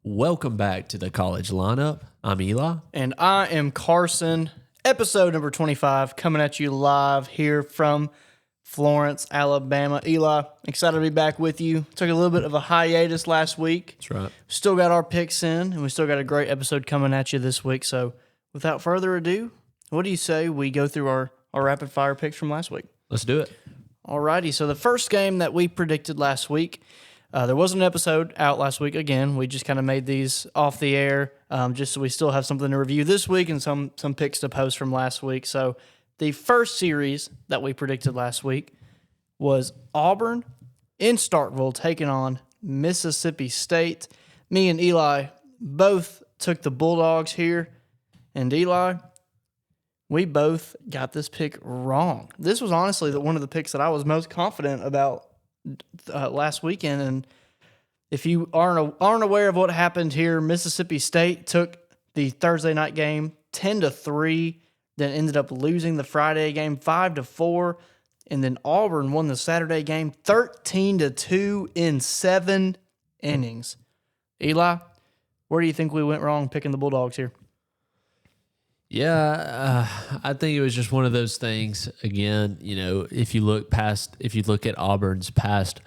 Welcome back to the college lineup. I'm Eli. And I am Carson. Episode number 25 coming at you live here from Florence, Alabama. Eli, excited to be back with you. Took a little bit of a hiatus last week. That's right. Still got our picks in, and we still got a great episode coming at you this week. So without further ado, what do you say we go through our rapid fire picks from last week? Let's do it. Alrighty, so the first game that we predicted last week, there wasn't an episode out last week. Again, we just kind of made these off the air, just so we still have something to review this week and some picks to post from last week. So the first series that we predicted last week was Auburn in Starkville taking on Mississippi State. Me and Eli both took the Bulldogs here, and Eli, we both got this pick wrong. This was honestly one of the picks that I was most confident about last weekend. And if you aren't aware of what happened here, Mississippi State took the Thursday night game 10-3, then ended up losing the Friday game 5-4, and then Auburn won the Saturday game 13-2 in 7 innings. Eli, where do you think we went wrong picking the Bulldogs here? Yeah, I think it was just one of those things. Again, if you look at Auburn's past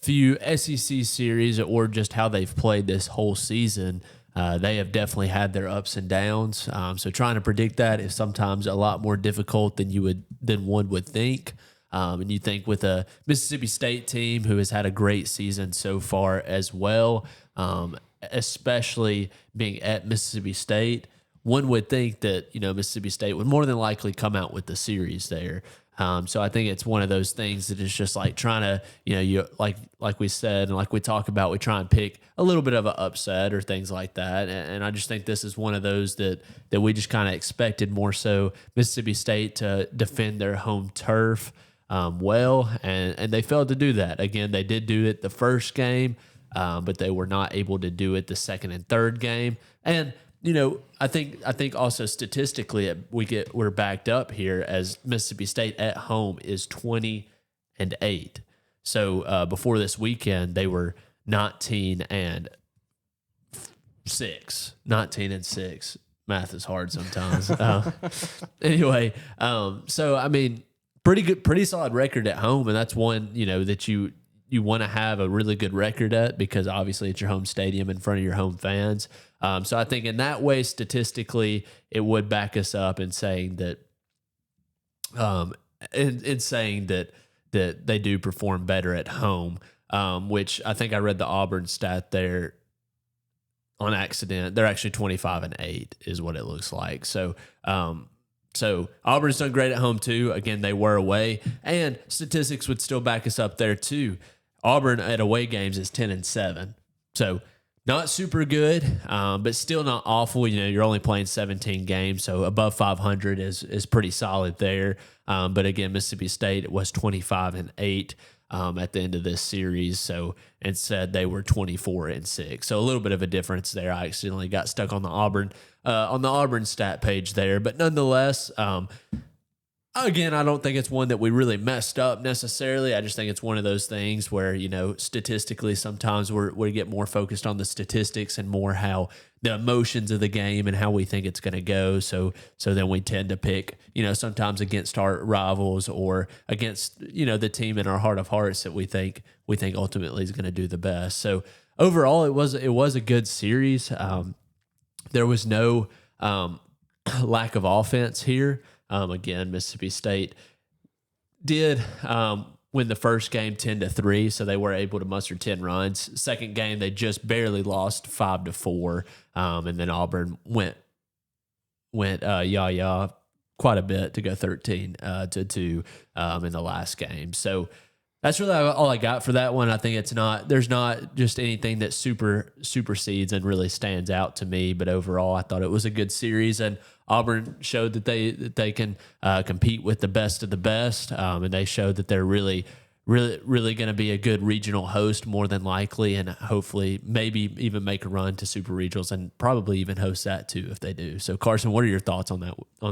few SEC series or just how they've played this whole season, they have definitely had their ups and downs. So trying to predict that is sometimes a lot more difficult than one would think. And you think with a Mississippi State team who has had a great season so far as well, especially being at Mississippi State, one would think that, Mississippi State would more than likely come out with the series there. So I think it's one of those things that is just like trying to, you like we said, and like we talk about, we try and pick a little bit of an upset or things like that. And I just think this is one of those that we just kind of expected more so Mississippi State to defend their home turf well, and they failed to do that. Again, they did do it the first game, but they were not able to do it the second and third game. And I think also statistically we're backed up here as Mississippi State at home is 20-8. So before this weekend they were 19-6. 19-6. Math is hard sometimes. Anyway, so I mean, pretty solid record at home, and that's one that you want to have a really good record at because obviously it's your home stadium in front of your home fans. So I think in that way, statistically, it would back us up in saying that, that they do perform better at home. Which I think I read the Auburn stat there on accident. They're actually 25-8 is what it looks like. So Auburn's done great at home too. Again, they were away, and statistics would still back us up there too. Auburn at away games is 10-7. So not super good, but still not awful. You're only playing 17 games, so above 500 is pretty solid there. But again, Mississippi State was 25-8 at the end of this series. So instead they were 24-6. So a little bit of a difference there. I accidentally got stuck on the Auburn stat page there, but nonetheless, again, I don't think it's one that we really messed up necessarily. I just think it's one of those things where, statistically, sometimes we get more focused on the statistics and more how the emotions of the game and how we think it's going to go. So then we tend to pick, sometimes against our rivals or against, the team in our heart of hearts that we think ultimately is going to do the best. So overall, it was a good series. There was no lack of offense here. Again, Mississippi State did win the first game 10-3, so they were able to muster 10 runs. Second game, they just barely lost 5-4, and then Auburn went quite a bit to go 13-2 in the last game. So that's really all I got for that one. I think there's not just anything that supersedes and really stands out to me, but overall I thought it was a good series, and Auburn showed that they can compete with the best of the best, and they showed that they're really going to be a good regional host more than likely, and hopefully maybe even make a run to super regionals and probably even host that too if they do. So Carson, what are your thoughts on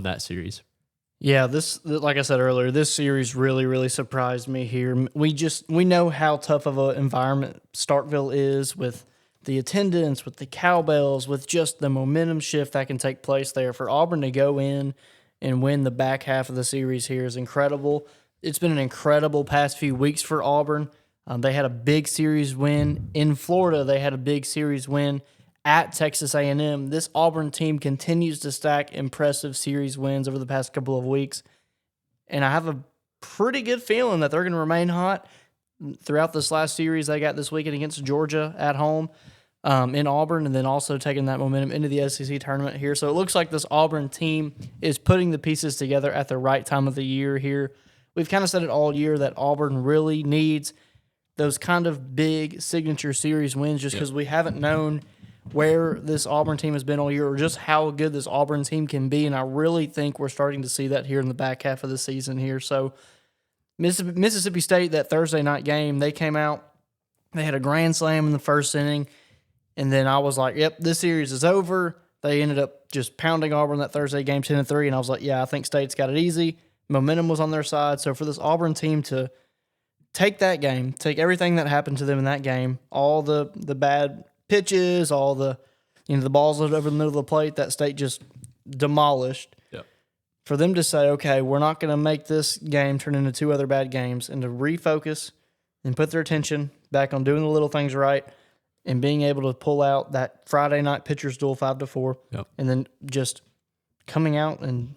that series? Yeah, like I said earlier, this series really, really surprised me here. We know how tough of an environment Starkville is with the attendance, with the cowbells, with just the momentum shift that can take place there. For Auburn to go in and win the back half of the series here is incredible. It's been an incredible past few weeks for Auburn. They had a big series win in Florida. They had a big series win at Texas A&M. This Auburn team continues to stack impressive series wins over the past couple of weeks, and I have a pretty good feeling that they're going to remain hot throughout this last series they got this weekend against Georgia at home in Auburn, and then also taking that momentum into the SEC tournament here. So it looks like this Auburn team is putting the pieces together at the right time of the year here. We've kind of said it all year that Auburn really needs those kind of big signature series wins just because we haven't known where this Auburn team has been all year or just how good this Auburn team can be. And I really think we're starting to see that here in the back half of the season here. So Mississippi State, that Thursday night game, they came out, they had a grand slam in the first inning. And then I was like, yep, this series is over. They ended up just pounding Auburn that Thursday game 10-3. And I was like, yeah, I think State's got it easy. Momentum was on their side. So for this Auburn team to take that game, take everything that happened to them in that game, all the bad pitches, all the the balls over the middle of the plate that State just demolished. Yep. For them to say, okay, we're not going to make this game turn into two other bad games, and to refocus and put their attention back on doing the little things right and being able to pull out that Friday night pitcher's duel 5-4, and then just coming out and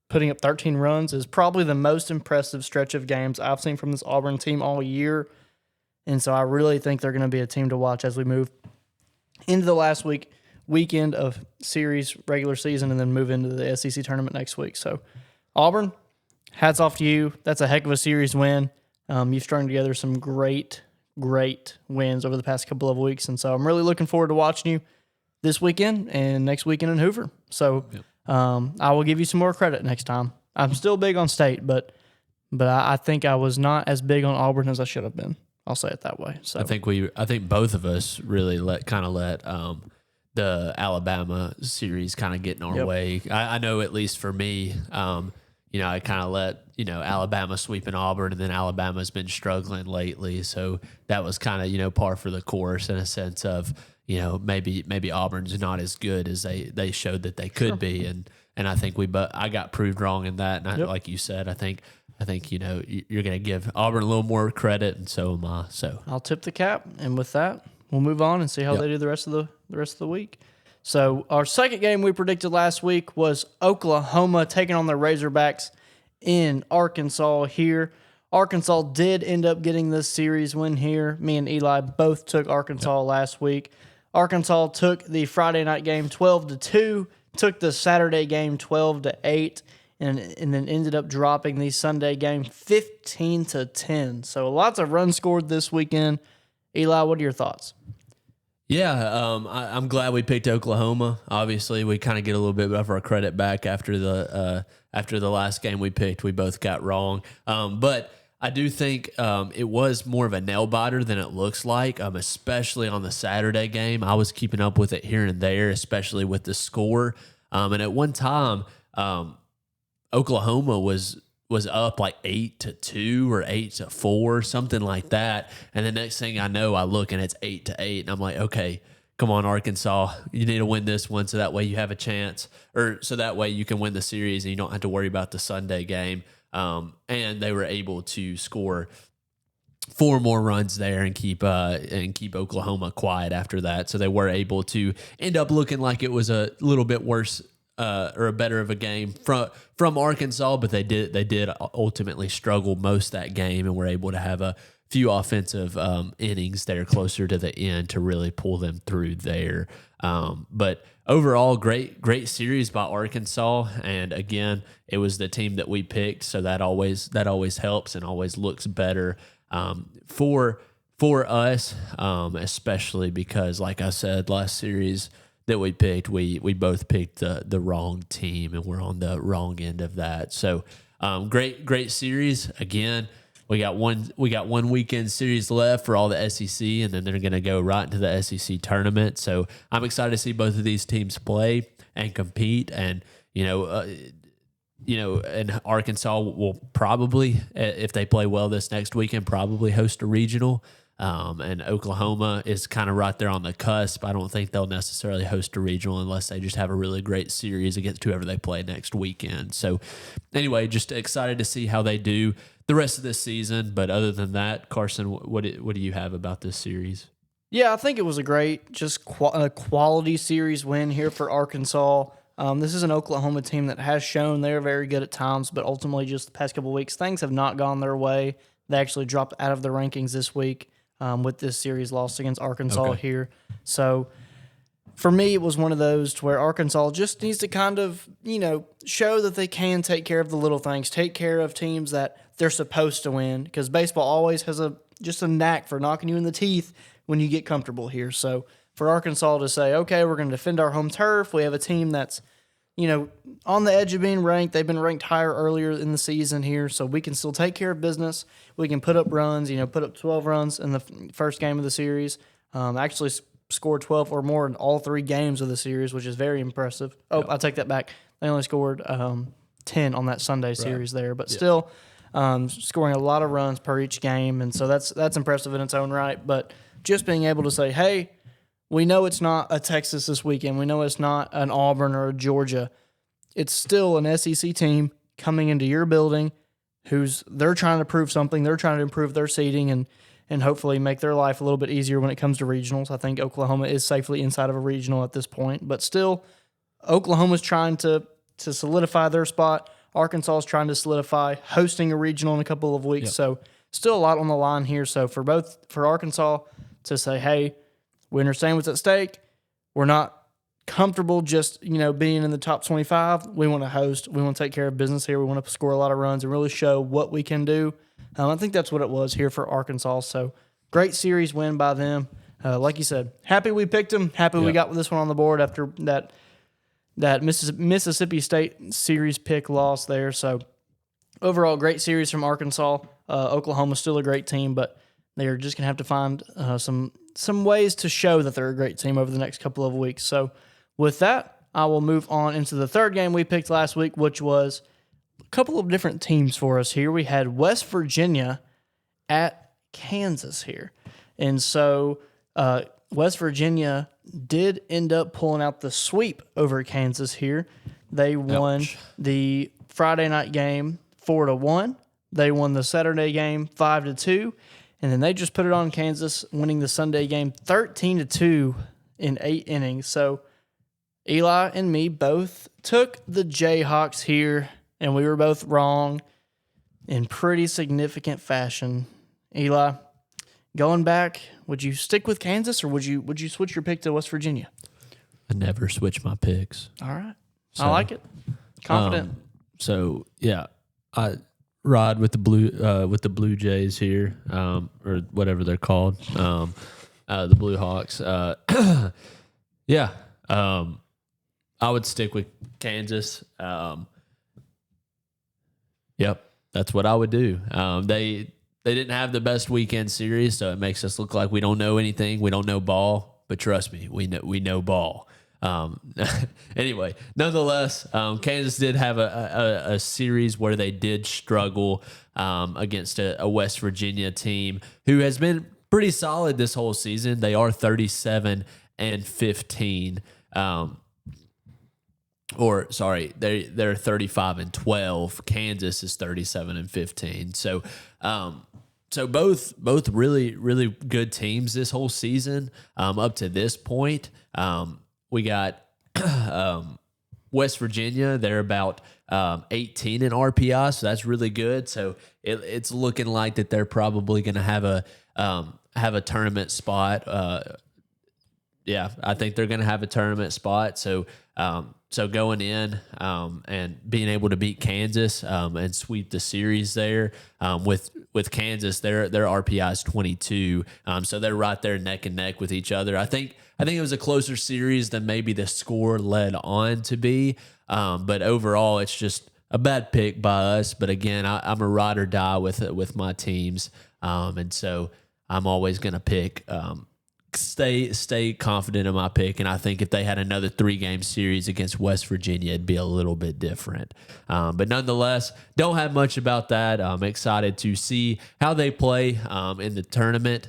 putting up 13 runs is probably the most impressive stretch of games I've seen from this Auburn team all year. And so I really think they're going to be a team to watch as we move into the last weekend of series regular season and then move into the SEC tournament next week. So Auburn, hats off to you. That's a heck of a series win. You've strung together some great wins over the past couple of weeks. And so I'm really looking forward to watching you this weekend and next weekend in Hoover. So I will give you some more credit next time. I'm still big on State, but I think I was not as big on Auburn as I should have been. I'll say it that way. So I think both of us really let the Alabama series kind of get in our way. I know at least for me, I kind of let Alabama sweeping Auburn, and then Alabama's been struggling lately, so that was kind of par for the course in a sense of maybe Auburn's not as good as they showed that they could be, and I think I got proved wrong in that, and like you said, I think you're going to give Auburn a little more credit, and so am I. So I'll tip the cap, and with that, we'll move on and see how they do the rest of the week. So our second game we predicted last week was Oklahoma taking on the Razorbacks in Arkansas here. Arkansas did end up getting this series win here. Me and Eli both took Arkansas last week. Arkansas took the Friday night game 12-2, took the Saturday game 12-8, and then ended up dropping the Sunday game 15-10. So lots of runs scored this weekend. Eli, what are your thoughts? Yeah, I'm glad we picked Oklahoma. Obviously, we kind of get a little bit of our credit back after the last game we picked. We both got wrong, but I do think it was more of a nail biter than it looks like. Especially on the Saturday game, I was keeping up with it here and there, especially with the score. And at one time, Oklahoma was up like 8-2 or 8-4, something like that. And the next thing I know, I look and it's 8-8, and I'm like, okay, come on, Arkansas, you need to win this one so that way you have a chance, or so that way you can win the series and you don't have to worry about the Sunday game. And they were able to score 4 more runs there and keep Oklahoma quiet after that. So they were able to end up looking like it was a little bit worse or a better of a game from Arkansas, but they did ultimately struggle most that game and were able to have a few offensive innings there closer to the end to really pull them through there. But overall, great series by Arkansas, and again, it was the team that we picked, so that always helps and always looks better for us, especially because, like I said, last series that we picked, we both picked the wrong team, and we're on the wrong end of that. So great series. Again, we got one weekend series left for all the SEC, and then they're going to go right into the SEC tournament. So I'm excited to see both of these teams play and compete. And and Arkansas will probably, if they play well this next weekend, probably host a regional. And Oklahoma is kind of right there on the cusp. I don't think they'll necessarily host a regional unless they just have a really great series against whoever they play next weekend. So anyway, just excited to see how they do the rest of this season. But other than that, Carson, what do you have about this series? Yeah, I think it was a great, just a quality series win here for Arkansas. This is an Oklahoma team that has shown they're very good at times, but ultimately just the past couple of weeks, things have not gone their way. They actually dropped out of the rankings this week with this series loss against Arkansas here. So for me, it was one of those to where Arkansas just needs to kind of, show that they can take care of the little things, take care of teams that they're supposed to win, because baseball always has just a knack for knocking you in the teeth when you get comfortable here. So for Arkansas to say, okay, we're going to defend our home turf. We have a team that's, on the edge of being ranked. They've been ranked higher earlier in the season here, so we can still take care of business. We can put up runs, put up 12 runs in the first game of the series. Actually scored 12 or more in all 3 games of the series, which is very impressive. Oh, I take that back. They only scored 10 on that Sunday series there, but still scoring a lot of runs per each game, and so that's impressive in its own right. But just being able to say, hey, we know it's not a Texas this weekend. We know it's not an Auburn or a Georgia. It's still an SEC team coming into your building they're trying to prove something. They're trying to improve their seeding and hopefully make their life a little bit easier when it comes to regionals. I think Oklahoma is safely inside of a regional at this point. But still, Oklahoma's trying to solidify their spot. Arkansas is trying to solidify hosting a regional in a couple of weeks. Yep. So still a lot on the line here. So for Arkansas to say, hey, we understand what's at stake. We're not comfortable just, being in the top 25. We want to host. We want to take care of business here. We want to score a lot of runs and really show what we can do. I think that's what it was here for Arkansas. So great series win by them. Like you said, happy we picked them. Happy we got this one on the board after that Mississippi State series pick loss there. So overall, great series from Arkansas. Oklahoma's still a great team, but they're just going to have to find some ways to show that they're a great team over the next couple of weeks. So with that, I will move on into the third game we picked last week, which was a couple of different teams for us here. We had West Virginia at Kansas here. And so West Virginia did end up pulling out the sweep over Kansas here. They won the Friday night game 4-1. They won the Saturday game 5-2. And then they just put it on Kansas, winning the Sunday game 13-2 in 8 innings. So Eli and me both took the Jayhawks here, and we were both wrong in pretty significant fashion. Eli, going back, would you stick with Kansas or would you switch your pick to West Virginia? I never switch my picks. All right. So, I like it. Confident. I ride with the Blue Jays here, or whatever they're called, the Blue Hawks. I would stick with Kansas. Yep, that's what I would do. They didn't have the best weekend series, so it makes us look like we don't know anything. We don't know ball, but trust me, we know ball. Anyway, nonetheless, Kansas did have a series where they did struggle against a West Virginia team who has been pretty solid this whole season. They are 37-15. They're 35-12. Kansas is 37-15. So both really, really good teams this whole season up to this point. We got West Virginia. They're about 18 in RPI, so that's really good. So it's looking like that they're probably going to have a tournament spot. I think they're going to have a tournament spot. So going in and being able to beat Kansas and sweep the series there with Kansas, their RPI is 22. So they're right there neck and neck with each other. I think it was a closer series than maybe the score led on to be. But overall, it's just a bad pick by us. But again, I'm a ride or die with my teams. And so I'm always going to pick stay confident in my pick, and I think if they had another 3-game series against West Virginia, it'd be a little bit different. But nonetheless, don't have much about that. I'm excited to see how they play in the tournament,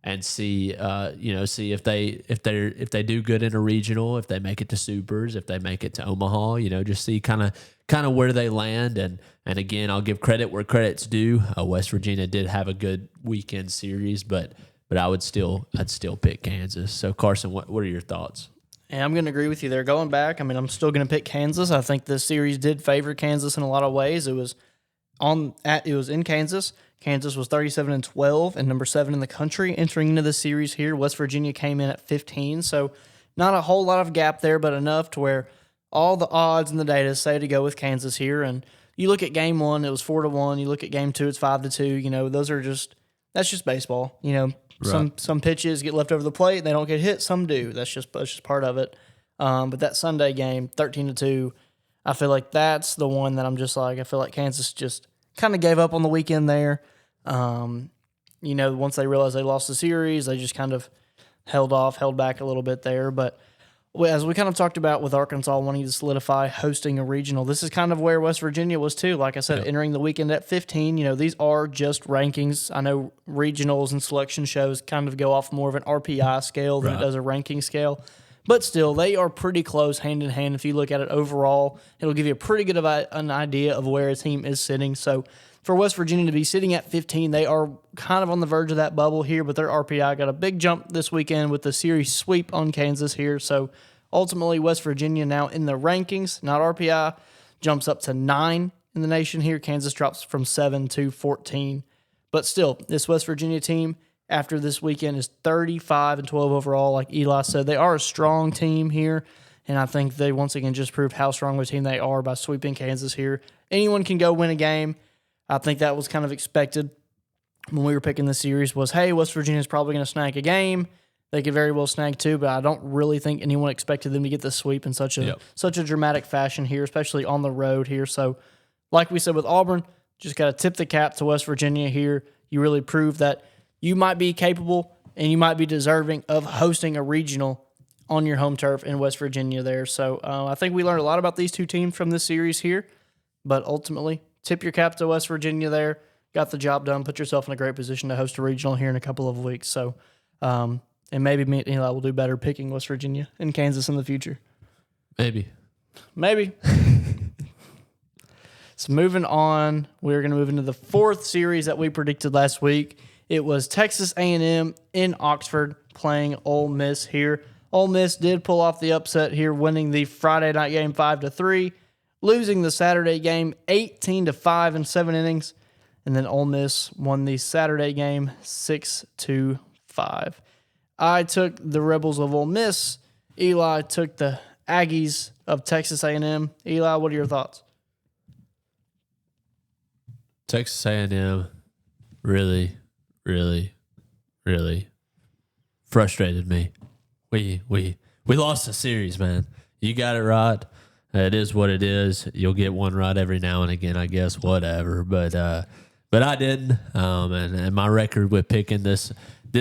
and see if they do good in a regional, if they make it to supers, if they make it to Omaha, just see kind of where they land. And again, I'll give credit where credit's due. West Virginia did have a good weekend series, but I'd still pick Kansas. So Carson, what are your thoughts? And I'm going to agree with you there. Going back, I'm still going to pick Kansas. I think this series did favor Kansas in a lot of ways. It was in Kansas. Kansas was 37-12 and number 7 in the country entering into the series here. West Virginia came in at 15, so not a whole lot of gap there, but enough to where all the odds and the data say to go with Kansas here. And you look at game 1, it was 4-1. You look at game 2, it's 5-2. That's just baseball. Right. Some pitches get left over the plate, and they don't get hit. Some do. That's just part of it. But that Sunday game, 13-2, I feel like that's the one that I'm just like, I feel like Kansas just kind of gave up on the weekend there. Once they realized they lost the series, they just kind of held back a little bit there. But as we kind of talked about with Arkansas wanting to solidify hosting a regional, this is kind of where West Virginia was too. Like I said, entering the weekend at 15, these are just rankings. I know regionals and selection shows kind of go off more of an RPI scale than it does a ranking scale. But still, they are pretty close hand in hand. If you look at it overall, it'll give you a pretty good of an idea of where a team is sitting. So for West Virginia to be sitting at 15, they are kind of on the verge of that bubble here, but their RPI got a big jump this weekend with the series sweep on Kansas here. So ultimately, West Virginia now in the rankings, not RPI, jumps up to 9 in the nation here. Kansas drops from 7 to 14. But still, this West Virginia team after this weekend is 35-12 overall. Like Eli said, they are a strong team here, and I think they once again just proved how strong of a team they are by sweeping Kansas here. Anyone can go win a game. I think that was kind of expected when we were picking the series was, hey, West Virginia's probably going to snag a game. They could very well snag 2, but I don't really think anyone expected them to get the sweep in such a dramatic fashion here, especially on the road here. So like we said with Auburn, just got to tip the cap to West Virginia here. You really proved that you might be capable and you might be deserving of hosting a regional on your home turf in West Virginia there. So I think we learned a lot about these two teams from this series here, but ultimately tip your cap to West Virginia there. Got the job done. Put yourself in a great position to host a regional here in a couple of weeks. So, and maybe me and Eli will do better picking West Virginia and Kansas in the future. Maybe. So moving on, we're going to move into the 4th series that we predicted last week. It was Texas A&M in Oxford playing Ole Miss here. Ole Miss did pull off the upset here, winning the Friday night game 5-3, losing the Saturday game 18-5 in 7 innings, and then Ole Miss won the Saturday game 6-5. I took the Rebels of Ole Miss. Eli took the Aggies of Texas A&M. Eli, what are your thoughts? Texas A&M really frustrated me. We lost the series, man. You got it right. It is what it is. You'll get one right every now and again, I guess. Whatever, but I didn't. And my record with picking this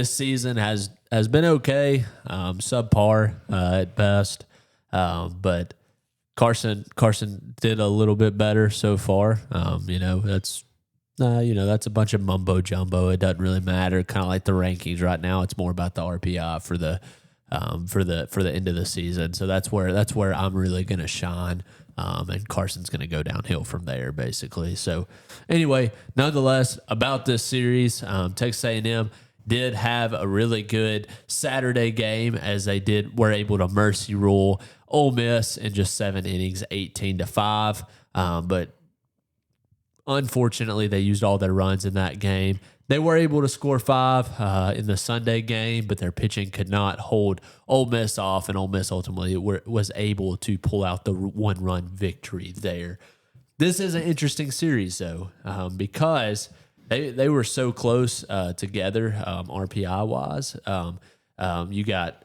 season has been okay, subpar at best. But Carson did a little bit better so far. That's a bunch of mumbo jumbo. It doesn't really matter. Kind of like the rankings right now. It's more about the RPI for the end of the season. So that's where I'm really gonna shine. And Carson's gonna go downhill from there, basically. So anyway, nonetheless, about this series, Texas A&M did have a really good Saturday game as they were able to mercy rule Ole Miss in just 7 innings, 18-5. But unfortunately, they used all their runs in that game. They were able to score 5 in the Sunday game, but their pitching could not hold Ole Miss off, and Ole Miss ultimately was able to pull out the 1-run victory there. This is an interesting series, though, because they were so close together RPI-wise. You got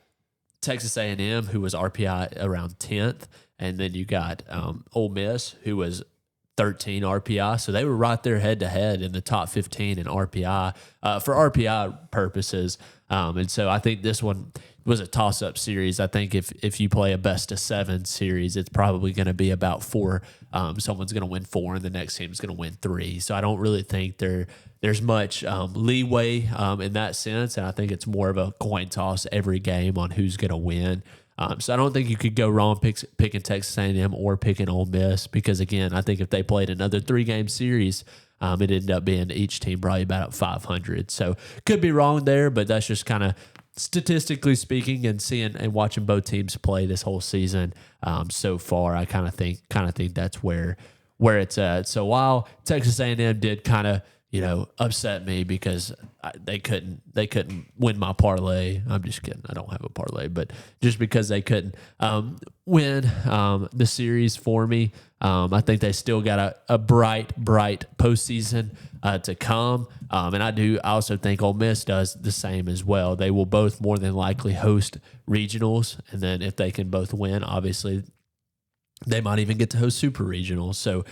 Texas A&M, who was RPI around 10th, and then you got Ole Miss, who was 13 RPI. So they were right there head to head in the top 15 in RPI for RPI purposes. And so I think this one was a toss-up series. I think if you play a best-of-7 series, it's probably going to be about 4. Someone's going to win 4, and the next team's going to win 3. So I don't really think there's much leeway in that sense, and I think it's more of a coin toss every game on who's going to win. So I don't think you could go wrong picking Texas A&M or picking Ole Miss because, again, I think if they played another 3-game series, it ended up being each team probably about 500. So could be wrong there, but that's just kind of statistically speaking and seeing and watching both teams play this whole season so far. I kind of think that's where it's at. So while Texas A&M did kind of upset me because they couldn't win my parlay. I'm just kidding. I don't have a parlay, but just because they couldn't win the series for me, I think they still got a bright postseason to come. And I also think Ole Miss does the same as well. They will both more than likely host regionals, and then if they can both win, obviously they might even get to host super regionals. So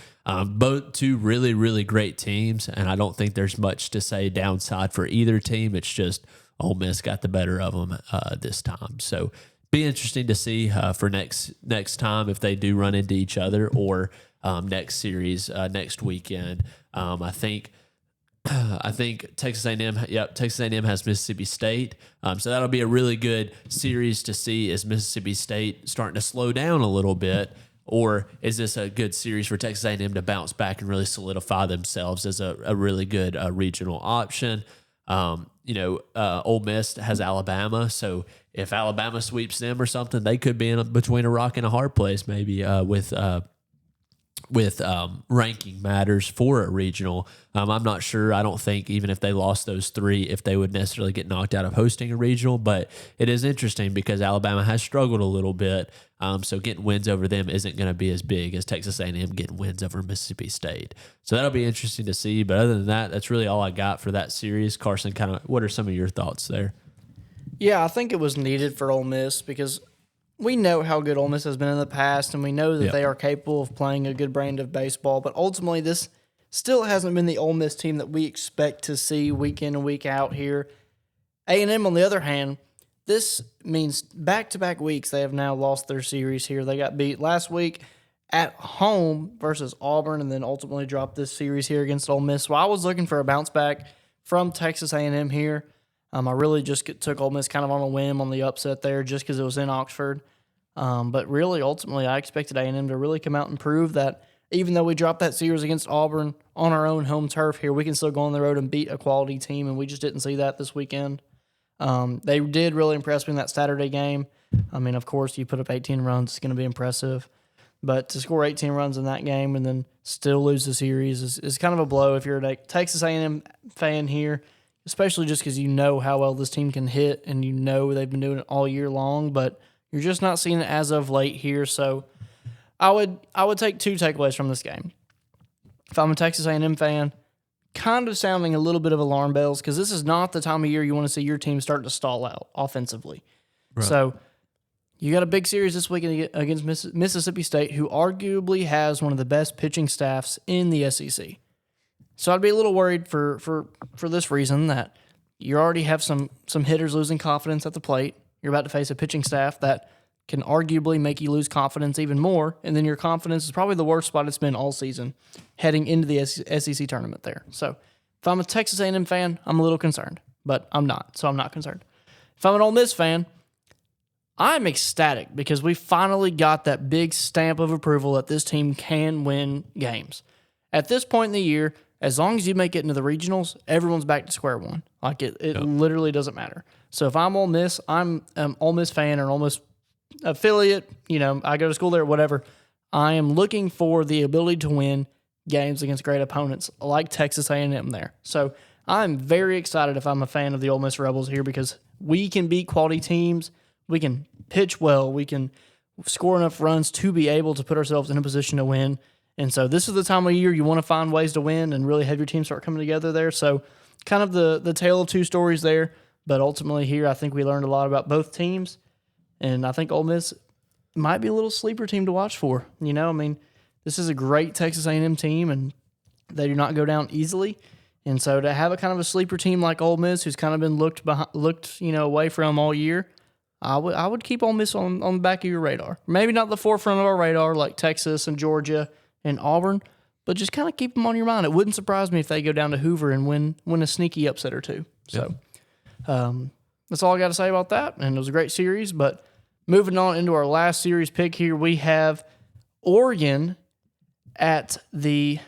both two really, really great teams, and I don't think there's much to say downside for either team. It's just Ole Miss got the better of them this time. So be interesting to see for next time if they do run into each other or next series next weekend. I think Texas A&M has Mississippi State. So that'll be a really good series to see. Is Mississippi State starting to slow down a little bit? Or is this a good series for Texas A&M to bounce back and really solidify themselves as a really good regional option? Ole Miss has Alabama, so if Alabama sweeps them or something, they could be in between a rock and a hard place maybe with ranking matters for a regional. I'm not sure. I don't think even if they lost those 3, if they would necessarily get knocked out of hosting a regional, but it is interesting because Alabama has struggled a little bit. So getting wins over them isn't going to be as big as Texas A&M getting wins over Mississippi State. So that'll be interesting to see. But other than that, that's really all I got for that series. Carson, what are some of your thoughts there? Yeah, I think it was needed for Ole Miss because we know how good Ole Miss has been in the past, and we know that they are capable of playing a good brand of baseball. But ultimately, this still hasn't been the Ole Miss team that we expect to see week in and week out here. A&M, on the other hand, this means back-to-back weeks they have now lost their series here. They got beat last week at home versus Auburn and then ultimately dropped this series here against Ole Miss. So I was looking for a bounce back from Texas A&M here. I really just took Ole Miss kind of on a whim on the upset there just because it was in Oxford. But really, ultimately, I expected A&M to really come out and prove that even though we dropped that series against Auburn on our own home turf here, we can still go on the road and beat a quality team, and we just didn't see that this weekend. They did really impress me in that Saturday game. I mean, of course, you put up 18 runs, it's going to be impressive. But to score 18 runs in that game and then still lose the series is kind of a blow if you're a Texas A&M fan here, especially just because you know how well this team can hit and you know they've been doing it all year long, but you're just not seeing it as of late here. So I would take 2 takeaways from this game. If I'm a Texas A&M fan, kind of sounding a little bit of alarm bells because this is not the time of year you want to see your team start to stall out offensively. Right. So you got a big series this week against Mississippi State, who arguably has one of the best pitching staffs in the SEC. So I'd be a little worried for this reason that you already have some hitters losing confidence at the plate. You're about to face a pitching staff that can arguably make you lose confidence even more, and then your confidence is probably the worst spot it's been all season heading into the SEC tournament there. So if I'm a Texas A&M fan, I'm a little concerned, but I'm not, so I'm not concerned. If I'm an Ole Miss fan, I'm ecstatic because we finally got that big stamp of approval that this team can win games. At this point in the year, as long as you make it into the regionals, everyone's back to square one. Like it literally doesn't matter. So if I'm Ole Miss, I'm an Ole Miss fan or an Ole Miss affiliate, I go to school there, whatever. I am looking for the ability to win games against great opponents like Texas A&M there. So I'm very excited if I'm a fan of the Ole Miss Rebels here because we can beat quality teams. We can pitch well. We can score enough runs to be able to put ourselves in a position to win. And so this is the time of year you want to find ways to win and really have your team start coming together there. So kind of the tale of 2 stories there. But ultimately here, I think we learned a lot about both teams. And I think Ole Miss might be a little sleeper team to watch for. This this is a great Texas A&M team, and they do not go down easily. And so to have a kind of a sleeper team like Ole Miss, who's kind of been looked away from all year, I would keep Ole Miss on the back of your radar. Maybe not the forefront of our radar like Texas and Georgia and Auburn, but just kind of keep them on your mind. It wouldn't surprise me if they go down to Hoover and win a sneaky upset or two. So that's all I got to say about that. And it was a great series. But moving on into our last series pick here, we have Oregon at the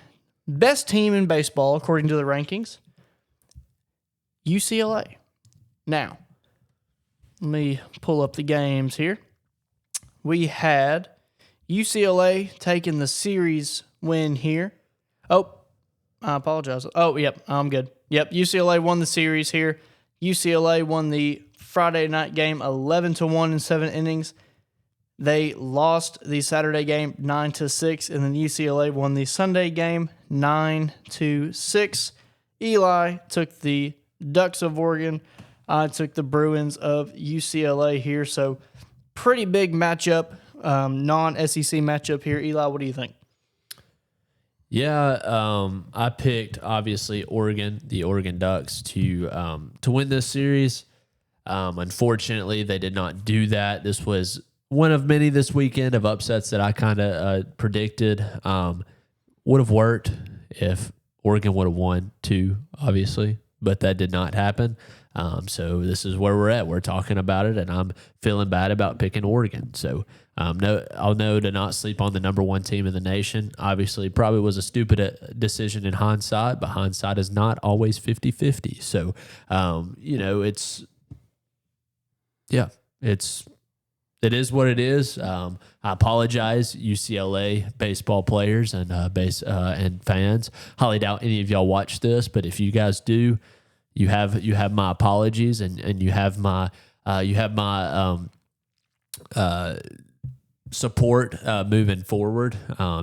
best team in baseball, according to the rankings, UCLA. Now, let me pull up the games here. We had UCLA taking the series win here. Oh, I apologize. Oh, yep, I'm good. Yep, UCLA won the series here. UCLA won the Friday night game 11-1 in 7 innings. They lost the Saturday game 9-6, and then UCLA won the Sunday game 9-6. Eli took the Ducks of Oregon. I took the Bruins of UCLA here. So pretty big matchup, non-SEC matchup here. Eli, what do you think? Yeah, I picked obviously Oregon, the Oregon Ducks, to win this series. Unfortunately, they did not do that. This was one of many this weekend of upsets that I kind of predicted. Would have worked if Oregon would have won too, obviously, but that did not happen. So this is where we're at. We're talking about it, and I'm feeling bad about picking Oregon. So I'll know to not sleep on the number 1 team in the nation. Obviously, probably was a stupid decision in hindsight, but hindsight is not always 50-50. So, it is what it is. I apologize, UCLA baseball players and and fans. Highly doubt any of y'all watch this, but if you guys do, you have my apologies, and you have my support moving forward.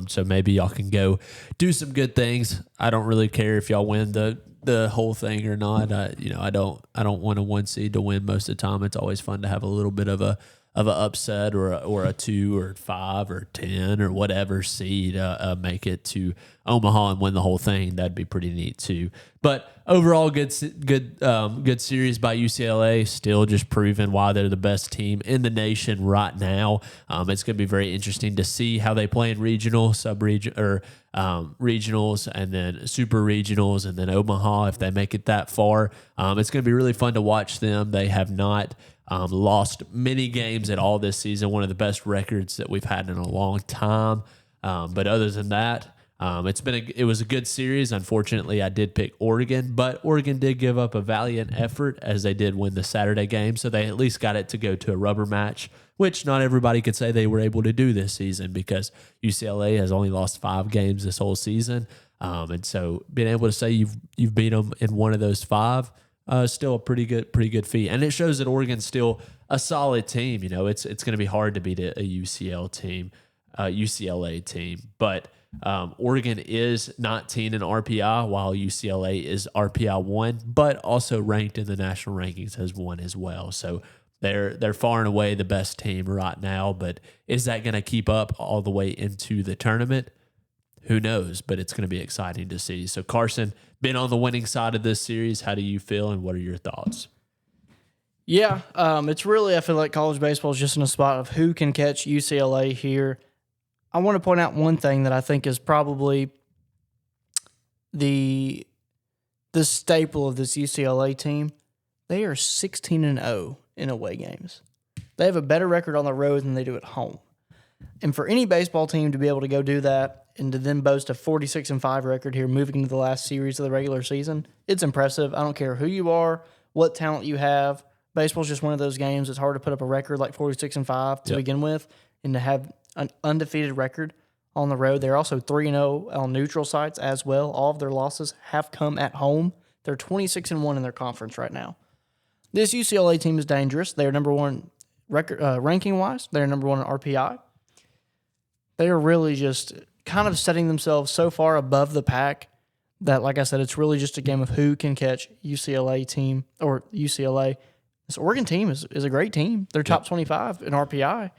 So maybe y'all can go do some good things. I don't really care if y'all win the whole thing or not. I don't want a 1 seed to win most of the time. It's always fun to have a little bit of an upset or a 2 or 5 or 10 or whatever seed make it to Omaha and win the whole thing. That'd be pretty neat too. But overall, good series by UCLA. Still just proving why they're the best team in the nation right now. It's going to be very interesting to see how they play in regional, sub-region, or regionals, and then super regionals, and then Omaha if they make it that far. It's going to be really fun to watch them. They have not lost many games at all this season. One of the best records that we've had in a long time. But other than that, it was a good series. Unfortunately, I did pick Oregon, but Oregon did give up a valiant effort as they did win the Saturday game. So they at least got it to go to a rubber match, which not everybody could say they were able to do this season because UCLA has only lost 5 games this whole season. And so being able to say you've beat them in one of those 5, still a pretty good feat. And it shows that Oregon's still a solid team. It's going to be hard to beat a UCLA team, but Oregon is 19 in RPI, while UCLA is RPI 1, but also ranked in the national rankings as 1 as well. So they're far and away the best team right now. But is that going to keep up all the way into the tournament? Who knows? But it's going to be exciting to see. So Carson, been on the winning side of this series. How do you feel, and what are your thoughts? Yeah, it's really, I feel like college baseball is just in a spot of who can catch UCLA here. I want to point out one thing that I think is probably the staple of this UCLA team. They are 16-0 in away games. They have a better record on the road than they do at home. And for any baseball team to be able to go do that and to then boast a 46-5 record here moving into the last series of the regular season, it's impressive. I don't care who you are, what talent you have. Baseball's just one of those games. It's hard to put up a record like 46-5 to begin with, and to have an undefeated record on the road. They're also 3-0 on neutral sites as well. All of their losses have come at home. They're 26-1 in their conference right now. This UCLA team is dangerous. They're number 1 record ranking-wise. They're number 1 in RPI. They are really just kind of setting themselves so far above the pack that, like I said, it's really just a game of who can catch UCLA. This Oregon team is a great team. They're top 25 in RPI.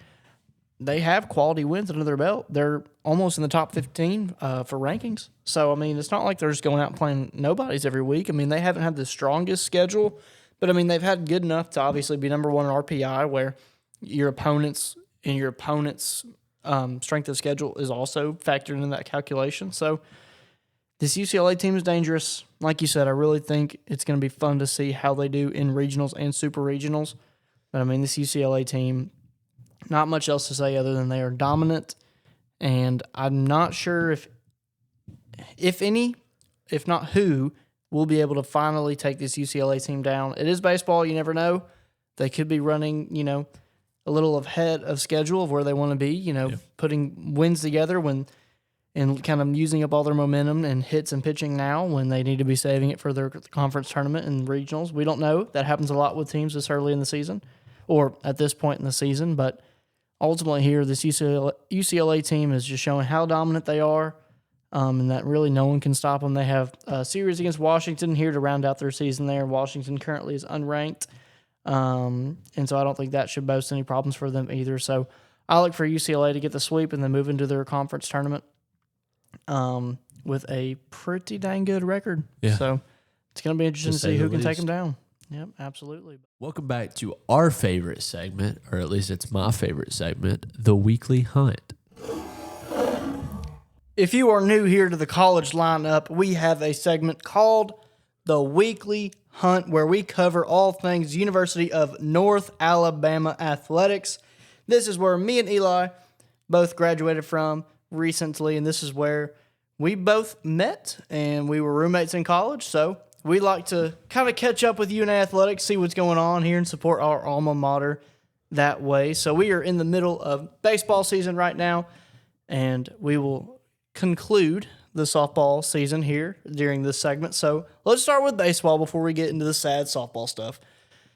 they have quality wins under their belt. They're almost in the top 15 for rankings. So, I mean, it's not like they're just going out and playing nobodies every week. I mean, they haven't had the strongest schedule, but, I mean, they've had good enough to obviously be number one in RPI, where your opponent's strength of schedule is also factored in that calculation. So, this UCLA team is dangerous. Like you said, I really think it's going to be fun to see how they do in regionals and super regionals. But, I mean, this UCLA team, not much else to say other than they are dominant. And I'm not sure if any, if not who, will be able to finally take this UCLA team down. It is baseball. You never know. They could be running, a little ahead of schedule of where they want to be, putting wins together and kind of using up all their momentum and hits and pitching now when they need to be saving it for their conference tournament and regionals. We don't know. That happens a lot with teams this early in the season or at this point in the season. But ultimately here, this UCLA team is just showing how dominant they are and that really no one can stop them. They have a series against Washington here to round out their season there. Washington currently is unranked. And so I don't think that should boast any problems for them either. So I look for UCLA to get the sweep and then move into their conference tournament with a pretty dang good record. Yeah. So it's going to be interesting to see who can take them down. Yep, absolutely. Welcome back to our favorite segment, or at least it's my favorite segment, the Weekly Hunt. If you are new here to the college lineup, we have a segment called the Weekly Hunt, where we cover all things University of North Alabama athletics. This is where me and Eli both graduated from recently, and this is where we both met, and we were roommates in college, so we like to kind of catch up with UNA athletics, see what's going on here, and support our alma mater that way. So we are in the middle of baseball season right now, and we will conclude the softball season here during this segment. So let's start with baseball before we get into the sad softball stuff.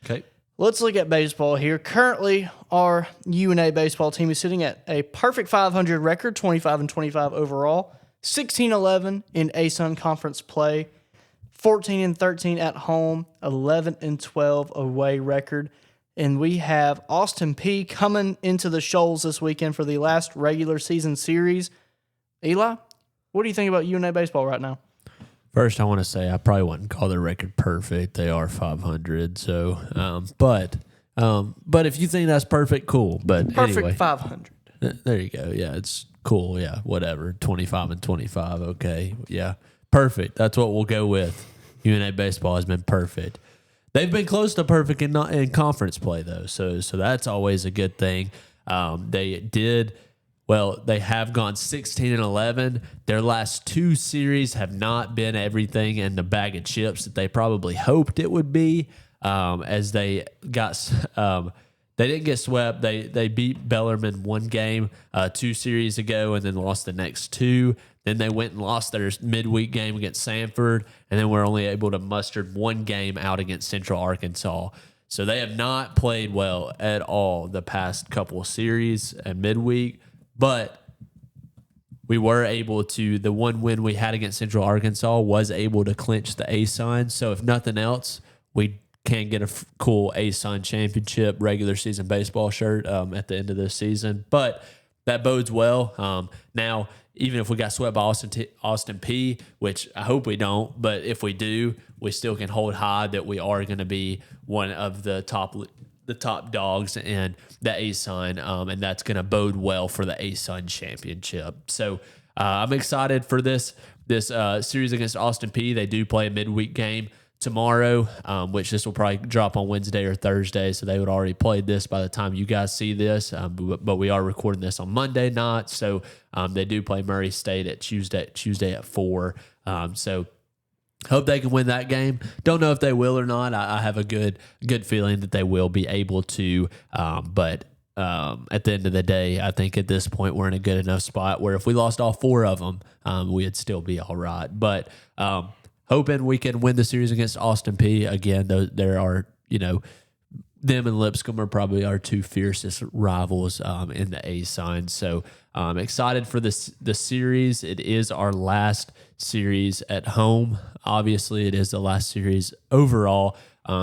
Okay. Let's look at baseball here. Currently, our UNA baseball team is sitting at a perfect 500 record, 25-25 overall, 16-11 in ASUN conference play, 14-13 at home, 11-12 away record. And we have Austin Peay coming into the Shoals this weekend for the last regular season series. Eli, what do you think about UNA baseball right now? First, I want to say I probably wouldn't call their record perfect. They are 500, so but if you think that's perfect, cool. But perfect anyway, 500. There you go. Yeah, it's cool. Yeah, whatever. 25-25. Okay. Yeah, perfect. That's what we'll go with. UNA baseball has been perfect. They've been close to perfect in conference play though, so that's always a good thing. They have gone 16-11. Their last two series have not been everything in the bag of chips that they probably hoped it would be. As they got, they didn't get swept. They beat Bellarmine one game 2 series ago, and then lost the next 2. Then they went and lost their midweek game against Samford, and then were only able to muster one game out against Central Arkansas. So they have not played well at all the past couple of series and midweek. But we were able to, the one win we had against Central Arkansas was able to clinch the ASUN. So if nothing else, we can get a cool ASUN championship regular season baseball shirt at the end of this season. But that bodes well. Now, even if we got swept by Austin Peay, which I hope we don't, but if we do, we still can hold high that we are going to be one of the top dogs in the ASUN, and that's going to bode well for the ASUN championship. So I'm excited for this series against Austin Peay. They do play a midweek game tomorrow, which this will probably drop on Wednesday or Thursday, so they would already played this by the time you guys see this, but we are recording this on Monday night, so they do play Murray State at Tuesday at 4, so hope they can win that game. Don't know if they will or not. I have a good feeling that they will be able to, but at the end of the day, I think at this point we're in a good enough spot where if we lost all 4 of them, we'd still be all right. But hoping we can win the series against Austin Peay. Again, there are, them and Lipscomb are probably our 2 fiercest rivals in the ASUN. So I'm excited for the series. It is our last series at home. Obviously, it is the last series overall.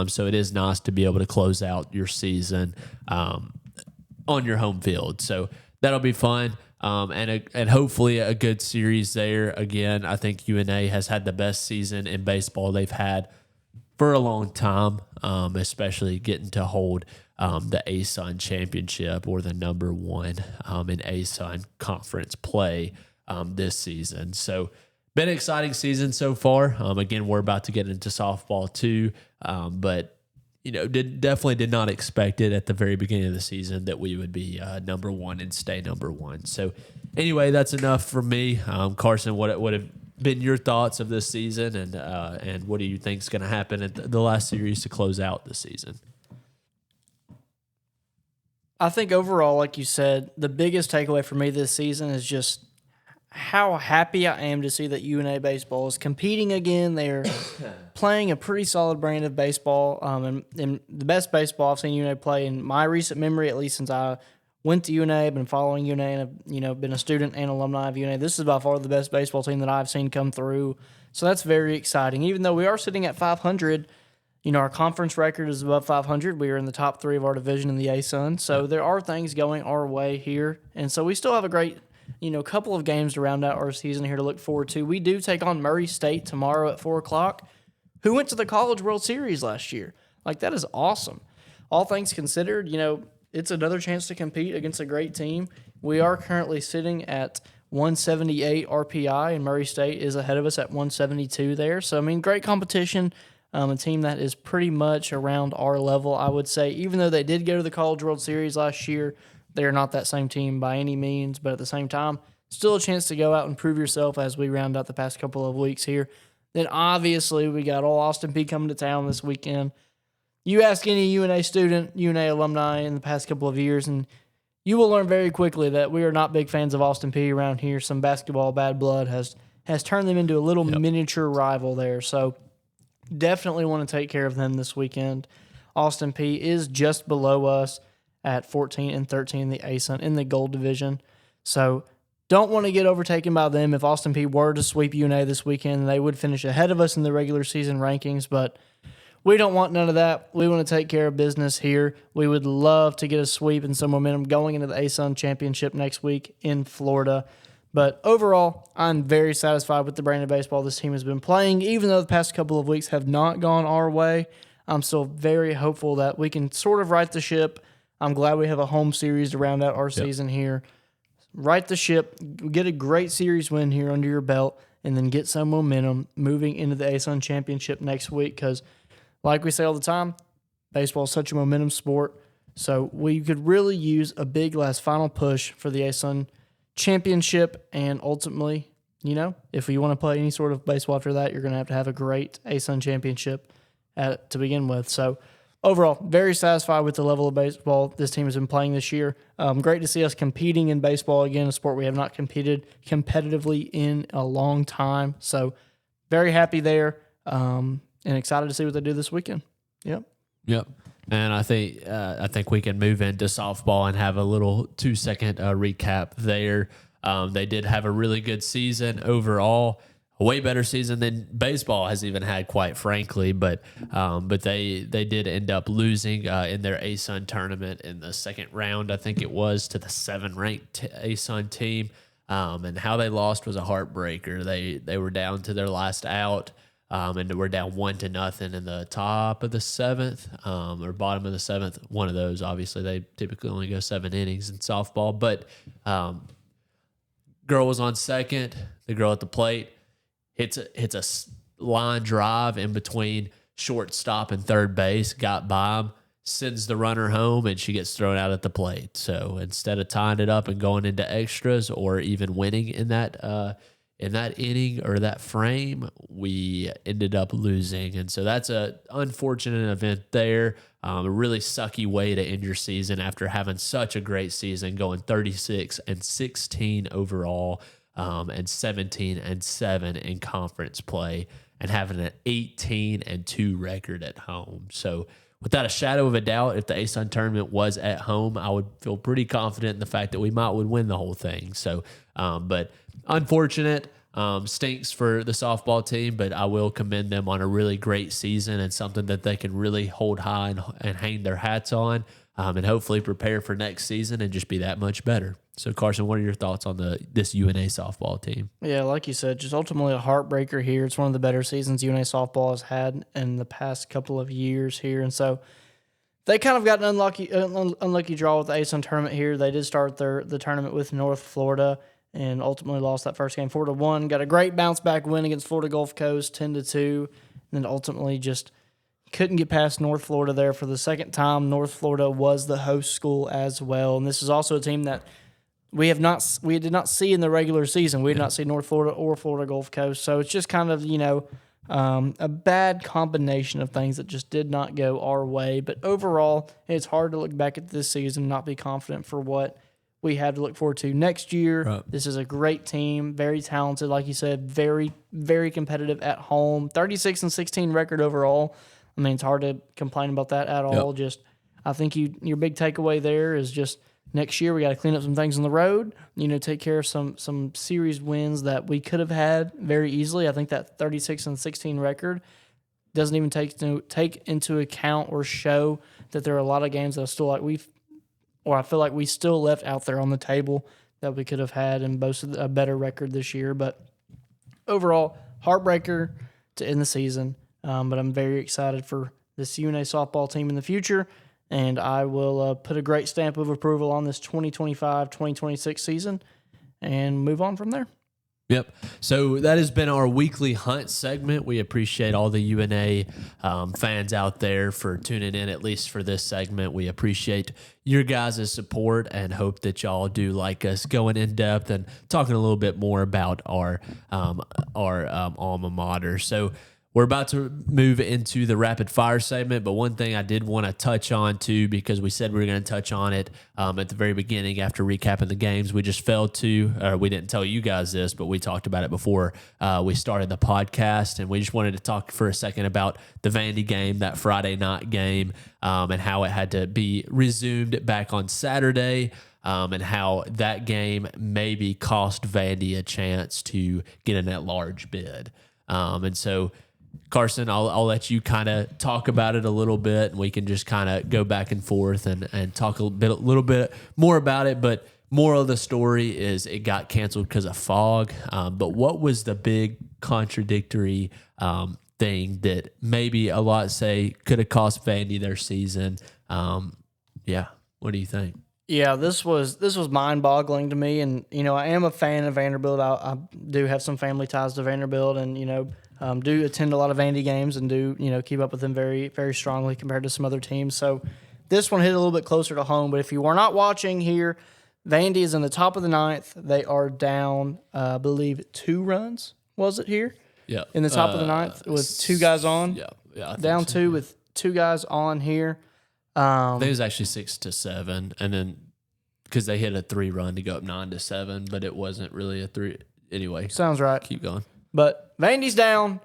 So it is nice to be able to close out your season on your home field. So that'll be fun. And hopefully a good series there. Again, I think UNA has had the best season in baseball they've had for a long time, especially getting to hold the ASUN championship or the number one in ASUN conference play this season. So been an exciting season so far. Again, we're about to get into softball too, but definitely did not expect it at the very beginning of the season that we would be number one and stay number one. So anyway, that's enough for me. Carson, what would have been your thoughts of this season, and what do you think is going to happen at the last series to close out the season? I think overall, like you said, the biggest takeaway for me this season is just how happy I am to see that UNA baseball is competing again. They're playing a pretty solid brand of baseball, and the best baseball I've seen UNA play in my recent memory, at least since I went to UNA. I've been following UNA and have been a student and alumni of UNA. This is by far the best baseball team that I've seen come through. So that's very exciting. Even though we are sitting at 500, our conference record is above 500. We are in the top 3 of our division in the ASUN. So there are things going our way here, and so we still have a great couple of games to round out our season here to look forward to. We do take on Murray State tomorrow at 4 o'clock, who went to the College World Series last year. Like, that is awesome. All things considered, it's another chance to compete against a great team. We are currently sitting at 178 RPI, and Murray State is ahead of us at 172 there. So, great competition. A team that is pretty much around our level, I would say. Even though they did go to the College World Series last year, they are not that same team by any means, but at the same time, still a chance to go out and prove yourself as we round out the past couple of weeks here. Then obviously we got old Austin Peay coming to town this weekend. You ask any UNA student, UNA alumni in the past couple of years, and you will learn very quickly that we are not big fans of Austin Peay around here. Some basketball bad blood has turned them into a little miniature rival there. So definitely want to take care of them this weekend. Austin Peay is just below us at 14 and 13 in the ASUN in the gold division. So don't want to get overtaken by them. If Austin Peay were to sweep UNA this weekend, they would finish ahead of us in the regular season rankings, but we don't want none of that. We want to take care of business here. We would love to get a sweep and some momentum going into the ASUN championship next week in Florida. But overall, I'm very satisfied with the brand of baseball this team has been playing. Even though the past couple of weeks have not gone our way, I'm still very hopeful that we can sort of right the ship. I'm glad we have a home series to round out our season here. Right the ship, get a great series win here under your belt, and then get some momentum moving into the ASUN championship next week because, like we say all the time, baseball is such a momentum sport. So we could really use a big last final push for the ASUN championship, and ultimately, if you want to play any sort of baseball after that, you're going to have a great ASUN championship to begin with. So overall, very satisfied with the level of baseball this team has been playing this year. Great to see us competing in baseball again, a sport we have not competed competitively in a long time. So very happy there, and excited to see what they do this weekend. Yep. And I think we can move into softball and have a little 2-second recap there. They did have a really good season overall. A way better season than baseball has even had, quite frankly. But they did end up losing in their ASUN tournament in the second round, I think it was, to the 7th-ranked ASUN team. And how they lost was a heartbreaker. They were down to their last out, and we're down 1-0 in the top of the 7th or bottom of the 7th. One of those, obviously, they typically only go 7 innings in softball. But girl was on second. The girl at the plate hits a line drive in between shortstop and third base, got by him, sends the runner home, and she gets thrown out at the plate. So instead of tying it up and going into extras or even winning in that inning or that frame, we ended up losing. And so that's a unfortunate event there. A really sucky way to end your season after having such a great season, going 36-16 overall. And 17-7 in conference play, and having an 18-2 record at home. So without a shadow of a doubt, if the ASUN tournament was at home, I would feel pretty confident in the fact that we would win the whole thing. So, but unfortunate, stinks for the softball team, but I will commend them on a really great season and something that they can really hold high and hang their hats on. and hopefully prepare for next season and just be that much better. So, Carson, what are your thoughts on this UNA softball team? Yeah, like you said, just ultimately a heartbreaker here. It's one of the better seasons UNA softball has had in the past couple of years here. And so they kind of got an unlucky draw with the ASUN tournament here. They did start the tournament with North Florida and ultimately lost that first game 4-1. Got a great bounce back win against Florida Gulf Coast 10-2, and then ultimately just couldn't get past North Florida there for the second time. North Florida was the host school as well, and this is also a team that we did not see in the regular season. We did not see North Florida or Florida Gulf Coast, so it's just kind of a bad combination of things that just did not go our way. But overall, it's hard to look back at this season and not be confident for what we have to look forward to next year. Right. This is a great team, very talented, like you said, very, very competitive at home. 36-16 record overall. I mean, it's hard to complain about that at all. Yep. I think your big takeaway there is just next year we got to clean up some things on the road. Take care of some series wins that we could have had very easily. I think that 36-16 record doesn't even take into account or show that there are a lot of games that I feel like we still left out there on the table that we could have had and boasted a better record this year. But overall, heartbreaker to end the season. But I'm very excited for this UNA softball team in the future, and I will put a great stamp of approval on this 2025-2026 season and move on from there. Yep. So that has been our weekly hunt segment. We appreciate all the UNA fans out there for tuning in, at least for this segment. We appreciate your guys' support and hope that y'all do like us going in depth and talking a little bit more about our alma mater. So we're about to move into the rapid fire segment, but one thing I did want to touch on too, because we said we were going to touch on it at the very beginning after recapping the games. We just failed to, or we didn't tell you guys this, but we talked about it before we started the podcast, and we just wanted to talk for a second about the Vandy game, that Friday night game, and how it had to be resumed back on Saturday. And how that game maybe cost Vandy a chance to get in that large bid. And so, Carson, I'll let you kind of talk about it a little bit, and we can just kind of go back and forth and talk a little bit more about it. But moral of the story is it got canceled because of fog. But what was the big contradictory thing that maybe a lot say could have cost Vandy their season? What do you think? Yeah, this was mind-boggling to me, and I am a fan of Vanderbilt. I do have some family ties to Vanderbilt, and do attend a lot of Vandy games and do keep up with them very, very strongly compared to some other teams. So this one hit a little bit closer to home. But if you were not watching here, Vandy is in the top of the ninth. They are down, I believe, 2 runs. Was it here? Yeah, in the top of the ninth with 2 guys on. Yeah, down so, 2 with 2 guys on here. I think it was actually 6-7, and then because they hit a 3 run to go up 9-7, but it wasn't really a 3 anyway. Sounds right. Keep going. But Vandy's down,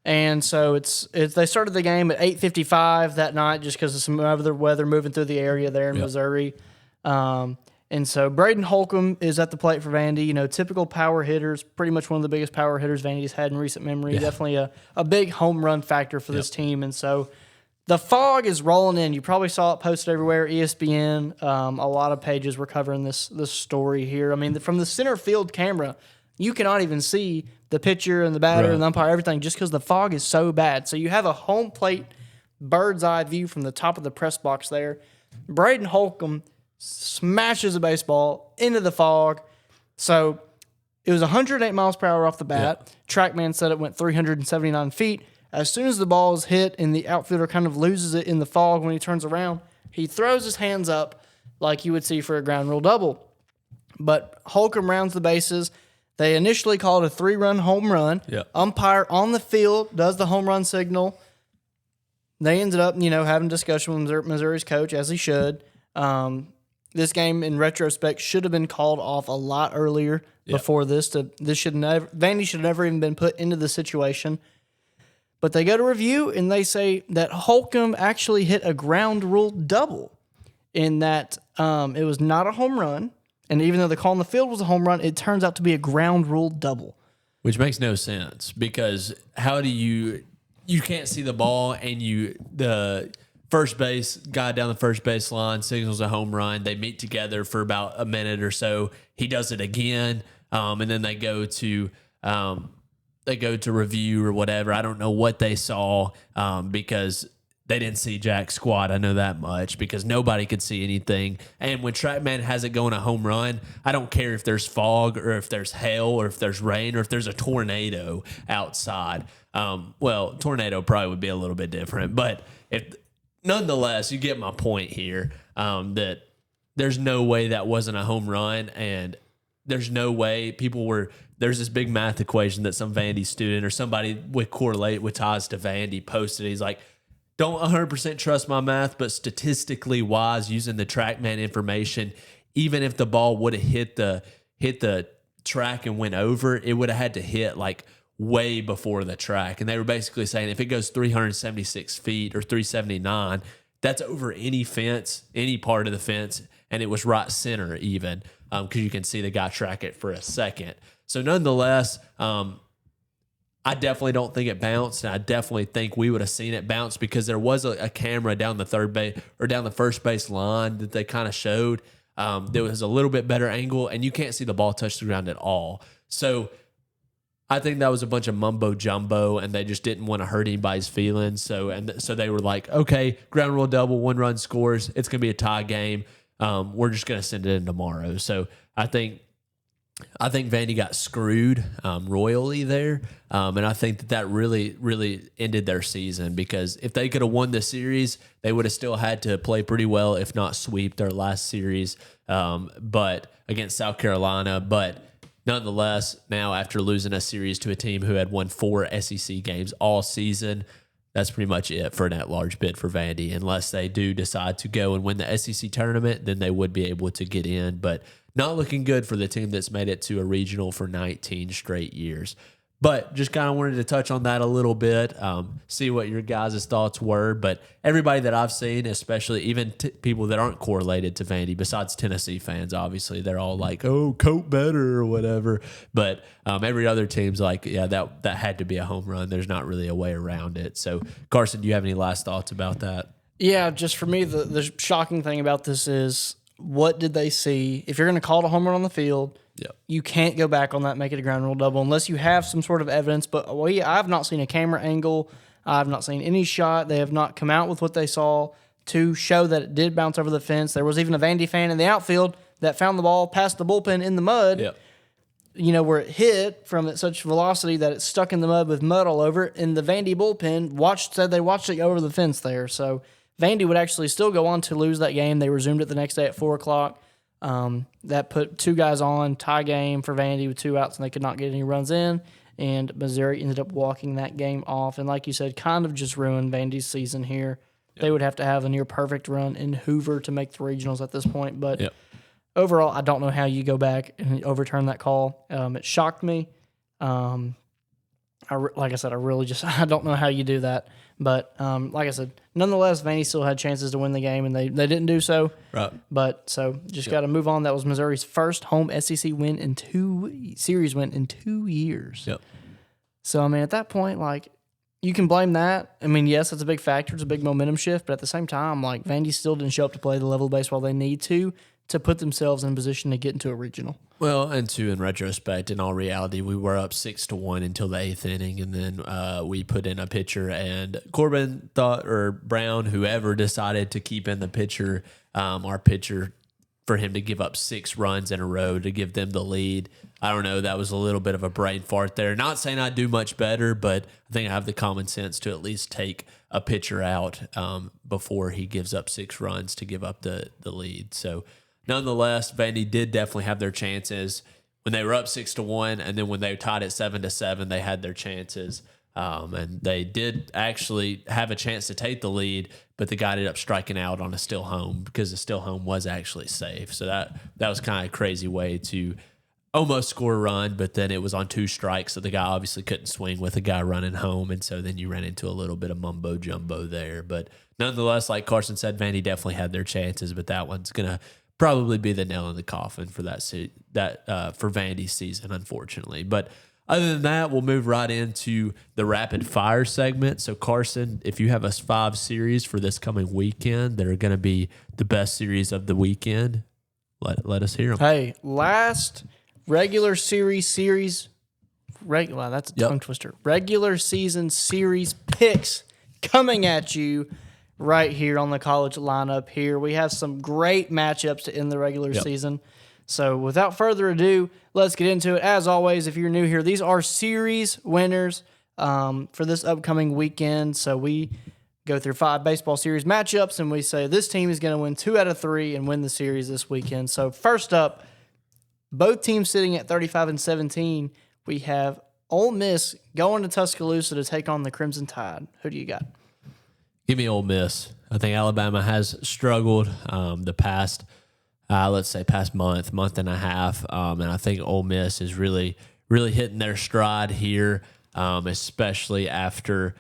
and so they started the game at 8:55 that night just because of some other weather moving through the area there in Missouri. And so Braden Holcomb is at the plate for Vandy. Typical power hitters, pretty much one of the biggest power hitters Vandy's had in recent memory. Yeah. Definitely a big home run factor for this team, and so the fog is rolling in. You probably saw it posted everywhere. ESPN, a lot of pages were covering this story here. I mean, from the center field camera, you cannot even see the pitcher and the batter and the umpire, everything, just because the fog is so bad. So you have a home plate bird's eye view from the top of the press box there. Braden Holcomb smashes a baseball into the fog. So it was 108 miles per hour off the bat. Yeah. TrackMan said it went 379 feet. As soon as the ball is hit and the outfielder kind of loses it in the fog when he turns around, he throws his hands up like you would see for a ground rule double. But Holcomb rounds the bases. They initially called a 3-run home run. Yeah. Umpire on the field does the home run signal. They ended up, having a discussion with Missouri's coach, as he should. This game, in retrospect, should have been called off a lot earlier before this. Vandy should have never even been put into the situation. But they go to review, and they say that Holcomb actually hit a ground rule double in that it was not a home run. And even though the call on the field was a home run, it turns out to be a ground rule double. Which makes no first base guy down the first base line signals a home run. They meet together for about a minute or so. He does it again, and then they go to review or whatever. I don't know what they saw because they didn't see jack squat. I know that much because nobody could see anything. And when TrackMan has it going a home run, I don't care if there's fog or if there's hail or if there's rain or if there's a tornado outside. Well, tornado probably would be a little bit different, but nonetheless, you get my point here that there's no way that wasn't a home run, and there's no way there's this big math equation that some Vandy student or somebody with correlate with ties to Vandy posted. He's like, don't 100% trust my math, but statistically wise, using the TrackMan information, even if the ball would have hit the track and went over, it would have had to hit like way before the track. And they were basically saying if it goes 376 feet or 379, that's over any fence, any part of the fence, and it was right center even, because you can see the guy track it for a second. So nonetheless, I definitely don't think it bounced, and I definitely think we would have seen it bounce because there was a camera down the third base or down the first base line that they kind of showed. There was a little bit better angle, and you can't see the ball touch the ground at all. So I think that was a bunch of mumbo jumbo, and they just didn't want to hurt anybody's feelings. So they were like, okay, ground rule double, 1-run scores. It's going to be a tie game. We're just going to send it in tomorrow. So I think Vandy got screwed royally there, and I think that really, really ended their season because if they could have won the series, they would have still had to play pretty well, if not sweep their last series, but against South Carolina. But nonetheless, now after losing a series to a team who had won 4 SEC games all season, that's pretty much it for an at-large bid for Vandy. Unless they do decide to go and win the SEC tournament, then they would be able to get in. But not looking good for the team that's made it to a regional for 19 straight years. But just kind of wanted to touch on that a little bit, see what your guys' thoughts were. But everybody that I've seen, especially even people that aren't correlated to Vandy, besides Tennessee fans, obviously, they're all like, oh, Coat better or whatever. But every other team's like, yeah, that had to be a home run. There's not really a way around it. So, Carson, do you have any last thoughts about that? Yeah, just for me, the shocking thing about this is, what did they see? If you're going to call it a home run on the field, you can't go back on that and make it a ground rule double unless you have some sort of evidence. But I've not seen a camera angle. I've not seen any shot. They have not come out with what they saw to show that it did bounce over the fence. There was even a Vandy fan in the outfield that found the ball past the bullpen in the mud, where it hit from at such velocity that it stuck in the mud with mud all over it. And the Vandy bullpen said they watched it go over the fence there. So Vandy would actually still go on to lose that game. They resumed it the next day at 4 o'clock. That put 2 guys on, tie game for Vandy with 2 outs, and they could not get any runs in. And Missouri ended up walking that game off. And like you said, kind of just ruined Vandy's season here. Yep. They would have to have a near perfect run in Hoover to make the regionals at this point. But overall, I don't know how you go back and overturn that call. It shocked me. Like I said, I don't know how you do that. But like I said, nonetheless, Vandy still had chances to win the game, and they didn't do so. Right. But so just got to move on. That was Missouri's first home SEC win in 2 years. Yep. So I mean, at that point, like, you can blame that. I mean, yes, it's a big factor. It's a big momentum shift. But at the same time, like, Vandy still didn't show up to play the level of baseball they need to put themselves in a position to get into a regional. Well, and in retrospect, in all reality, we were up 6-1 until the 8th inning, and then we put in a pitcher, and Corbin Brown, whoever decided to keep in the pitcher, our pitcher, for him to give up 6 runs in a row to give them the lead. I don't know. That was a little bit of a brain fart there. Not saying I'd do much better, but I think I have the common sense to at least take a pitcher out before he gives up 6 runs to give up the lead. So, nonetheless, Vandy did definitely have their chances when they were up 6-1, and then when they tied at 7-7, they had their chances, and they did actually have a chance to take the lead, but the guy ended up striking out on a still home because the still home was actually safe. So that was kind of a crazy way to almost score a run, but then it was on 2 strikes, so the guy obviously couldn't swing with a guy running home, and so then you ran into a little bit of mumbo jumbo there. But nonetheless, like Carson said, Vandy definitely had their chances, but that one's gonna probably be the nail in the coffin for for Vandy's season, unfortunately. But Other than that, we'll move right into the rapid fire segment. So, Carson, if you have us 5 series for this coming weekend that are going to be the best series of the weekend, let us hear them. Hey, last regular series. Wow, that's a tongue twister. Regular season series picks coming at you right here on the college lineup here. We have some great matchups to end the regular season. So without further ado, let's get into it. As always, if you're new here, these are series winners for this upcoming weekend. So we go through 5 baseball series matchups, and we say this team is going to win 2 out of 3 and win the series this weekend. So first up, both teams sitting at 35-17. We have Ole Miss going to Tuscaloosa to take on the Crimson Tide. Who do you got? Give me Ole Miss. I think Alabama has struggled the past, past month and a half, and I think Ole Miss is really hitting their stride here, especially after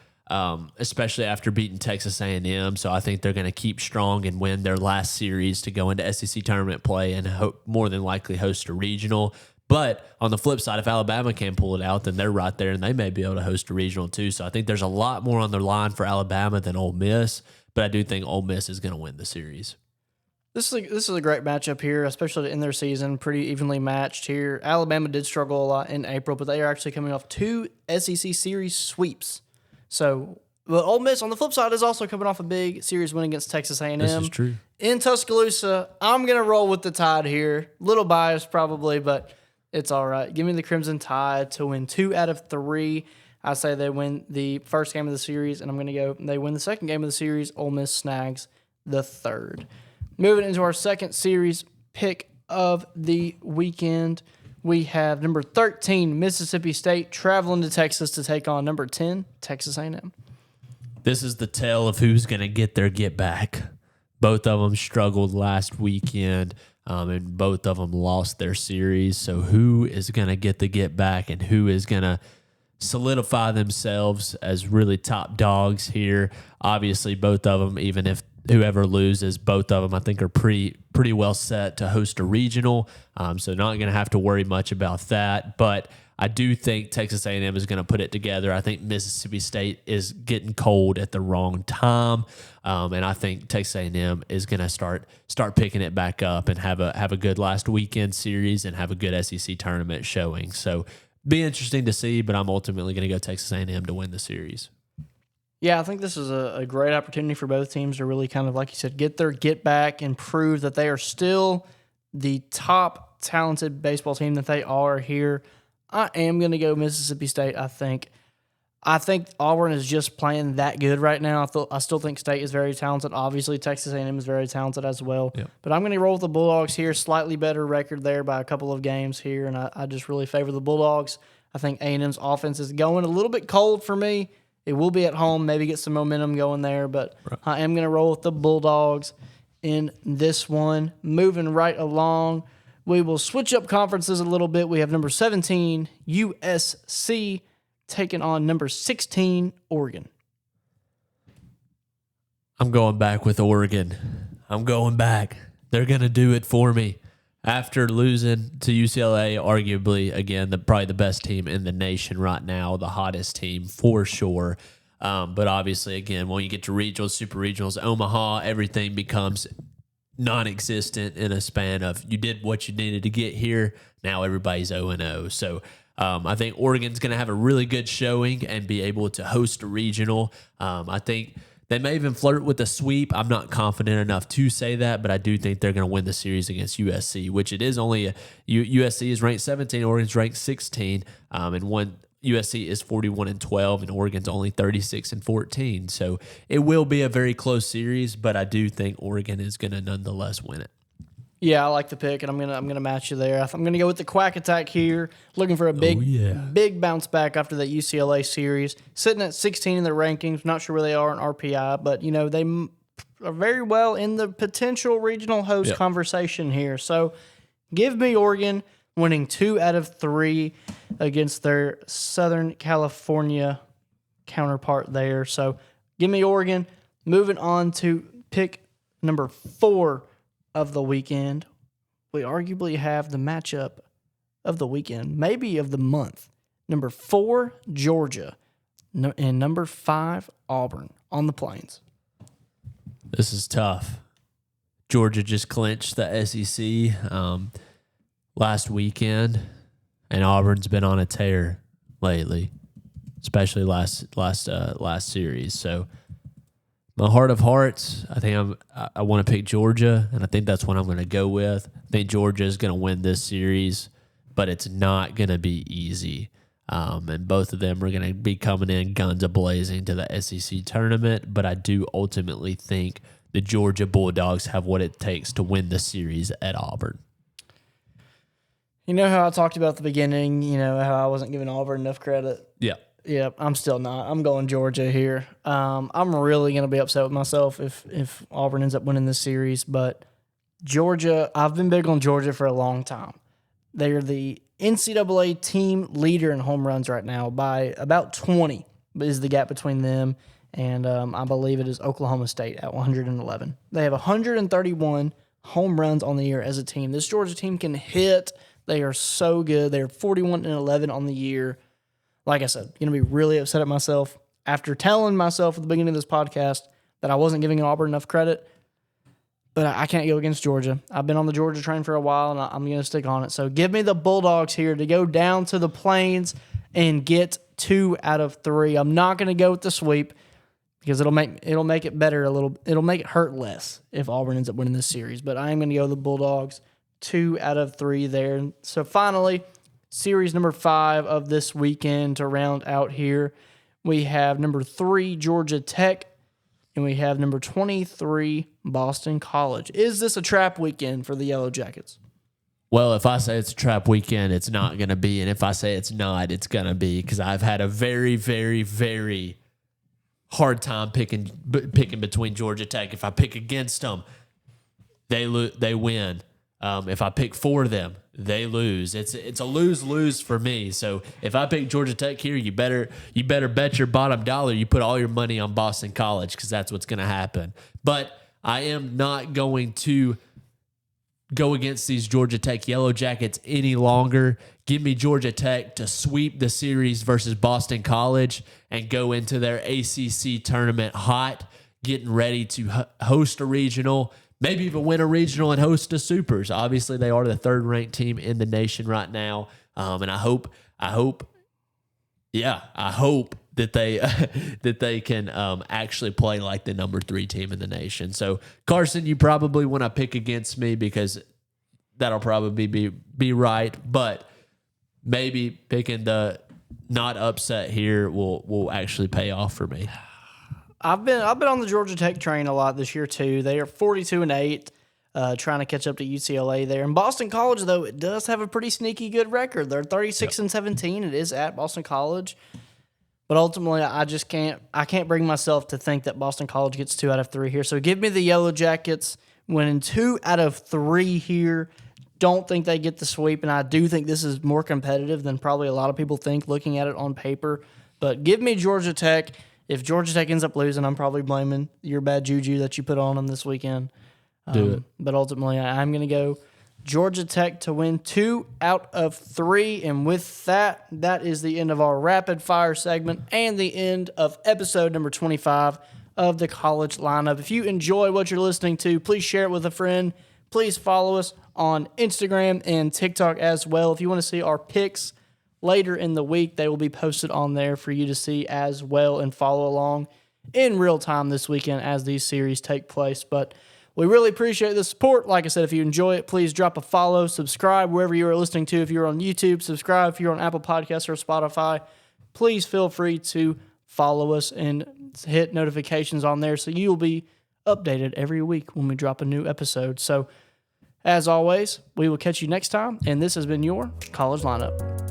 beating Texas A&M. So I think they're going to keep strong and win their last series to go into SEC tournament play and more than likely host a regional. But on the flip side, if Alabama can pull it out, then they're right there, and they may be able to host a regional too. So I think there's a lot more on the line for Alabama than Ole Miss, but I do think Ole Miss is going to win the series. This is a great matchup here, especially in their season, pretty evenly matched here. Alabama did struggle a lot in April, but they are actually coming off 2 SEC series sweeps. So, but Ole Miss on the flip side is also coming off a big series win against Texas A&M. This is true. In Tuscaloosa, I'm going to roll with the Tide here. Little biased probably, but it's all right. Give me the Crimson Tide to win 2 out of 3. I say they win the first game of the series, and I'm going to go they win the second game of the series. Ole Miss snags the third. Moving into our second series pick of the weekend, we have number 13, Mississippi State, traveling to Texas to take on number 10, Texas A&M. This is the tale of who's going to get back. Both of them struggled last weekend. And both of them lost their series. So who is going to get back and who is going to solidify themselves as really top dogs here? Obviously, both of them, even if whoever loses, both of them I think are pretty well set to host a regional. So not going to have to worry much about that. But I do think Texas A&M is going to put it together. I think Mississippi State is getting cold at the wrong time, and I think Texas A&M is going to start picking it back up and have a good last weekend series and have a good SEC tournament showing. So be interesting to see, but I'm ultimately going to go Texas A&M to win the series. Yeah, I think this is a great opportunity for both teams to really kind of, like you said, get back and prove that they are still the top talented baseball team that they are here. I am going to go Mississippi State, I think. I think Auburn is just playing that good right now. I still think State is very talented. Obviously, Texas A&M is very talented as well. Yep. But I'm going to roll with the Bulldogs here. Slightly better record there by a couple of games here, and I just really favor the Bulldogs. I think A&M's offense is going a little bit cold for me. It will be at home, maybe get some momentum going there, but right. I am going to roll with the Bulldogs in this one. Moving right along, we will switch up conferences a little bit. We have number 17, USC, taking on number 16, Oregon. I'm going back with Oregon. I'm going back. They're going to do it for me. After losing to UCLA, arguably, again, probably the best team in the nation right now, the hottest team for sure. But obviously, again, when you get to regionals, super regionals, Omaha, everything becomes non-existent in a span of you did what you needed to get here. Now everybody's 0-0. So I think Oregon's going to have a really good showing and be able to host a regional. I think they may even flirt with a sweep. I'm not confident enough to say that, but I do think they're going to win the series against USC, which it is only USC is ranked 17, Oregon's ranked 16, and USC is 41-12, and Oregon's only 36-14. So it will be a very close series, but I do think Oregon is going to nonetheless win it. Yeah, I like the pick, and I'm gonna match you there. I'm gonna go with the Quack Attack here, looking for a big bounce back after that UCLA series. Sitting at 16 in the rankings, not sure where they are in RPI, but they are very well in the potential regional host conversation here. So, give me Oregon winning 2 out of 3 against their Southern California counterpart there. So, give me Oregon. Moving on to pick number 4 of the weekend, we arguably have the matchup of the weekend, maybe of the month. number 4, Georgia, and number 5, Auburn on the Plains. This is tough. Georgia just clinched the SEC last weekend, and Auburn's been on a tear lately, especially last series. So, my heart of hearts, I think I want to pick Georgia, and I think that's what I'm going to go with. I think Georgia is going to win this series, but it's not going to be easy. And both of them are going to be coming in guns a-blazing to the SEC tournament, but I do ultimately think the Georgia Bulldogs have what it takes to win the series at Auburn. You know how I talked about at the beginning, how I wasn't giving Auburn enough credit? Yeah. Yeah, I'm still not. I'm going Georgia here. I'm really going to be upset with myself if Auburn ends up winning this series, but Georgia, I've been big on Georgia for a long time. They are the NCAA team leader in home runs right now by about 20 is the gap between them, and I believe it is Oklahoma State at 111. They have 131 home runs on the year as a team. This Georgia team can hit. They are so good. They are 41-11 on the year. Like I said, going to be really upset at myself after telling myself at the beginning of this podcast that I wasn't giving Auburn enough credit. But I can't go against Georgia. I've been on the Georgia train for a while, and I'm going to stick on it. So give me the Bulldogs here to go down to the Plains and get 2 out of 3. I'm not going to go with the sweep because it'll make it better a little. It'll make it hurt less if Auburn ends up winning this series. But I am going to go with the Bulldogs, 2 out of 3 there. So finally, series number 5 of this weekend to round out here, we have number 3, Georgia Tech, and we have number 23, Boston College. Is this a trap weekend for the Yellow Jackets? Well, if I say it's a trap weekend, it's not going to be. And if I say it's not, it's going to be, because I've had a very, very, very hard time picking between Georgia Tech. If I pick against them, they win. If I pick for them, they lose. It's a lose-lose for me. So if I pick Georgia Tech here, you better bet your bottom dollar you put all your money on Boston College, because that's what's going to happen. But I am not going to go against these Georgia Tech Yellow Jackets any longer. Give me Georgia Tech to sweep the series versus Boston College and go into their ACC tournament hot, getting ready to host a regional, maybe even win a regional and host a Supers. Obviously, they are the 3rd-ranked team in the nation right now, and I hope that they can actually play like the number 3 team in the nation. So, Carson, you probably want to pick against me because that'll probably be right, but maybe picking the not upset here will actually pay off for me. I've been on the Georgia Tech train a lot this year too. They are 42-8, trying to catch up to UCLA there. And Boston College, though, it does have a pretty sneaky good record. They're 36-17. It is at Boston College, but ultimately, I can't bring myself to think that Boston College gets 2 out of 3 here. So give me the Yellow Jackets winning 2 out of 3 here. Don't think they get the sweep, and I do think this is more competitive than probably a lot of people think looking at it on paper. But give me Georgia Tech. If Georgia Tech ends up losing, I'm probably blaming your bad juju that you put on them this weekend. Do it. But ultimately, I'm going to go Georgia Tech to win 2 out of 3. And with that, that is the end of our rapid fire segment and the end of episode number 25 of the College Lineup. If you enjoy what you're listening to, please share it with a friend. Please follow us on Instagram and TikTok as well. If you want to see our picks later in the week, they will be posted on there for you to see as well and follow along in real time this weekend as these series take place. But we really appreciate the support. Like I said, if you enjoy it, please drop a follow, subscribe wherever you are listening to. If you're on YouTube, subscribe. If you're on Apple Podcasts or Spotify, please feel free to follow us and hit notifications on there so you'll be updated every week when we drop a new episode. So, as always, we will catch you next time, and this has been your College Lineup.